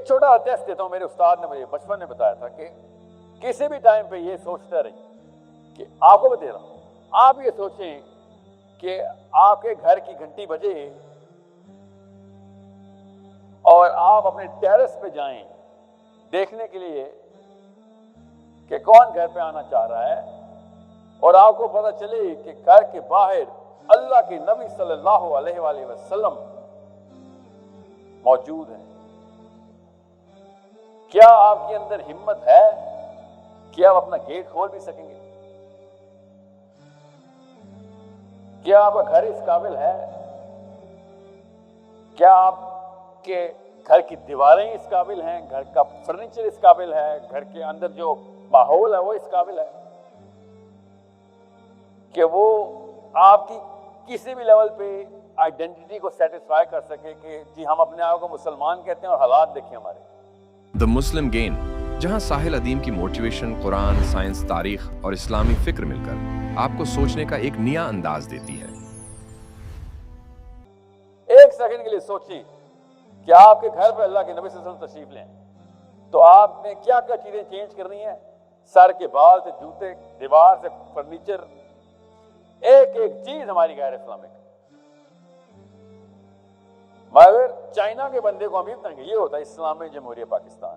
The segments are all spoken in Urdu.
ایک چھوٹا ٹیسٹ دیتا ہوں. میرے استاد نے مجھے بچپن میں بتایا تھا کہ کسی بھی ٹائم پہ یہ سوچتا رہیے کہ آپ کو بتا رہا ہوں, آپ یہ سوچیں کہ آپ کے گھر کی گھنٹی بجے اور آپ اپنے ٹیرس پہ جائیں دیکھنے کے لیے کہ کون گھر پہ آنا چاہ رہا ہے, اور آپ کو پتہ چلے کہ گھر کے باہر اللہ کے نبی صلی اللہ علیہ وآلہ وسلم موجود ہیں. کیا آپ کے اندر ہمت ہے کہ آپ اپنا گیٹ کھول بھی سکیں گے؟ کیا آپ کا گھر اس قابل ہے؟ کیا آپ کے گھر کی دیواریں اس قابل ہیں؟ گھر کا فرنیچر اس قابل ہے؟ گھر کے اندر جو ماحول ہے وہ اس قابل ہے کہ وہ آپ کی کسی بھی لیول پہ آئیڈینٹی کو سیٹسفائی کر سکے کہ جی ہم اپنے آپ کو مسلمان کہتے ہیں اور حالات دیکھیں ہمارے. دا مسلم گین, جہاں ساحل ادیم کی موٹیویشن قرآن, سائنس, تاریخ اور اسلامی فکر مل کر آپ کو سوچنے کا ایک نیا انداز دیتی ہے. ایک سیکنڈ کے لیے سوچیں کہ آپ کے گھر پہ اللہ کے نبی صلی اللہ علیہ وسلم تشریف لیں تو آپ نے کیا کیا چیزیں چینج کرنی ہیں, سر کے بال سے جوتے, دیوار سے فرنیچر, ایک ایک چیز ہماری غیر اسلامک. مگر چائنا کے بندے کو ہم یہ بتائیں گے یہ ہوتا ہے اسلامی جمہوریہ پاکستان.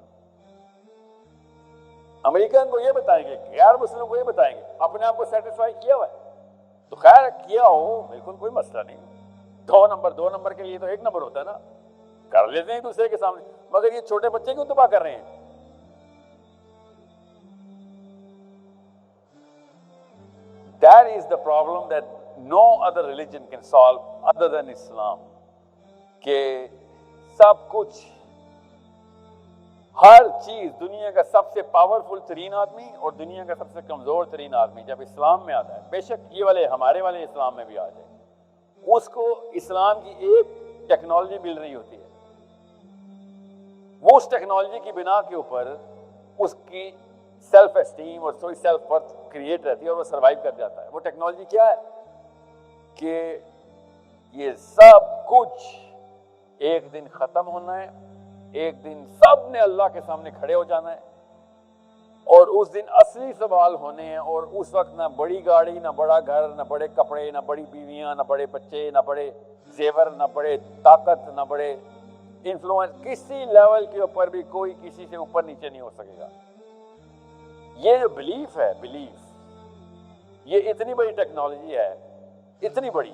امریکن کو یہ بتائیں گے, غیر مسلم کو یہ بتائیں گے, اپنے آپ کو سیٹسفائی کیا ہوا ہے تو خیر کیا ہو, بالکل کوئی مسئلہ نہیں. دو نمبر کے لیے تو ایک نمبر ہوتا ہے نا, کر لیتے ہیں دوسرے کے سامنے. مگر یہ چھوٹے بچے کیوں تباہ کر رہے ہیں؟ That is the problem that no other religion can solve other than Islam. کہ سب کچھ, ہر چیز, دنیا کا سب سے پاورفل ترین آدمی اور دنیا کا سب سے کمزور ترین آدمی جب اسلام میں آتا ہے, بے شک یہ والے ہمارے والے اسلام میں بھی آ جائے, اس کو اسلام کی ایک ٹیکنالوجی مل رہی ہوتی ہے, وہ اس ٹیکنالوجی کی بنا کے اوپر اس کی سیلف اسٹیم اور سوئی سیلف ورتھ کریٹ رہتی ہے اور وہ سروائیو کر جاتا ہے. وہ ٹیکنالوجی کیا ہے کہ یہ سب کچھ ایک دن ختم ہونا ہے, ایک دن سب نے اللہ کے سامنے کھڑے ہو جانا ہے, اور اس دن اصلی سوال ہونے ہیں. اور اس وقت نہ بڑی گاڑی, نہ بڑا گھر, نہ بڑے کپڑے, نہ بڑی بیویاں, نہ بڑے بچے, نہ بڑے زیور, نہ بڑے طاقت, نہ بڑے انفلوئنس, کسی لیول کے اوپر بھی کوئی کسی سے اوپر نیچے نہیں ہو سکے گا. یہ جو بلیف ہے, یہ اتنی بڑی ٹیکنالوجی ہے, اتنی بڑی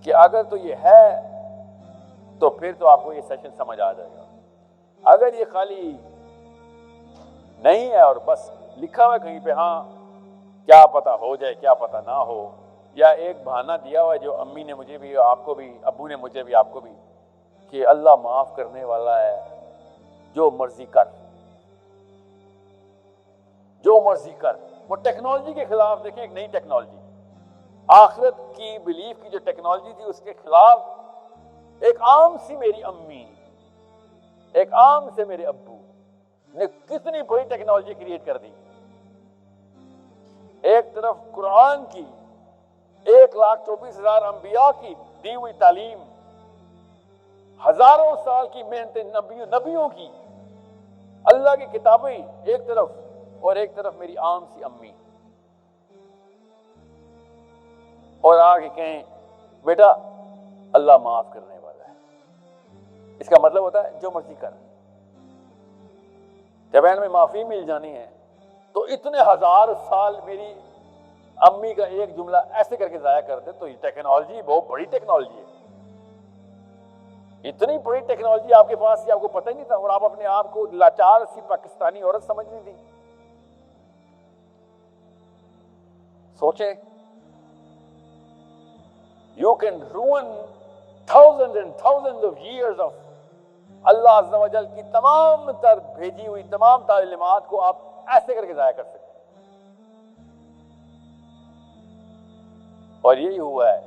کہ اگر تو یہ ہے تو پھر تو آپ کو یہ سیشن سمجھ آ جائے گا. اگر یہ خالی نہیں ہے اور بس لکھا ہوا ہے کہیں پہ, ہاں کیا پتا ہو جائے کیا پتا نہ ہو, یا ایک بہانہ دیا ہوا ہے جو امی نے مجھے بھی, آپ کو بھی, ابو نے مجھے بھی, آپ کو بھی, کہ اللہ معاف کرنے والا ہے, جو مرضی کر, جو مرضی کر. وہ ٹیکنالوجی کے خلاف دیکھیں, ایک نئی ٹیکنالوجی, آخرت کی بلیف کی جو ٹیکنالوجی تھی اس کے خلاف ایک عام سی میری امی, ایک عام سے میرے ابو نے کتنی بڑی ٹیکنالوجی کریٹ کر دی. ایک طرف قرآن کی 1,24,000 انبیاء کی دی ہوئی تعلیم, ہزاروں سال کی محنت نبیوں کی, اللہ کی کتابیں ایک طرف, اور ایک طرف میری عام سی امی, اور آگے کہیں بیٹا اللہ معاف کرنے والا ہے. اس کا مطلب ہوتا ہے جو مرضی کر. جب میں معافی مل جانی ہے تو اتنے ہزار سال میری امی کا ایک جملہ ایسے کر کے ضائع کر دے, تو یہ ٹیکنالوجی بہت بڑی ٹیکنالوجی ہے. اتنی بڑی ٹیکنالوجی آپ کے پاس تھی, آپ کو پتہ ہی نہیں تھا, اور آپ اپنے آپ کو لاچار سی پاکستانی عورت سمجھنی تھی. سوچیں, you can ruin thousands and thousands of years of اللہ عز و جل کی تمام تر بھیجی ہوئی تمام تعلیمات کو آپ ایسے کر کے ضائع کر سکتے ہیں. اور یہی ہوا ہے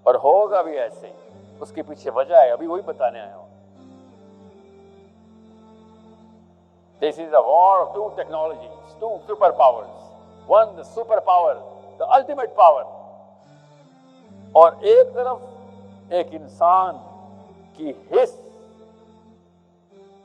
اور ہوگا بھی ایسے ہی. اس کے پیچھے وجہ ہے, ابھی وہی بتانے آیا ہوں. This is a war of two technologies, two superpowers. One, the superpower, the ultimate power. اور ایک طرف ایک انسان کی حس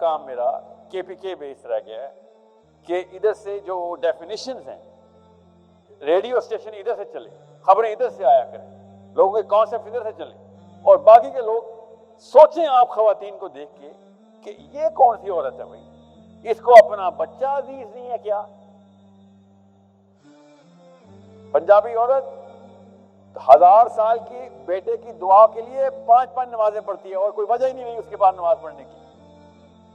کام میرا KPK بیس رہ گیا ہے کہ ادھر سے جو ڈیفینیشنز ہیں، ریڈیو اسٹیشن ادھر سے چلے، خبریں ادھر سے آیا کریں، لوگوں کے کانسیپٹ ادھر سے چلیں، اور باقی کے لوگ سوچیں آپ خواتین کو دیکھ کے کہ یہ کون سی عورت ہے بھائی، اس کو اپنا بچہ عزیز نہیں ہے کیا؟ پنجابی عورت 1000 سال کی بیٹے کی دعا کے لیے 5 نمازیں پڑھتی ہے اور کوئی وجہ ہی نہیں اس کے بعد نماز پڑھنے کی.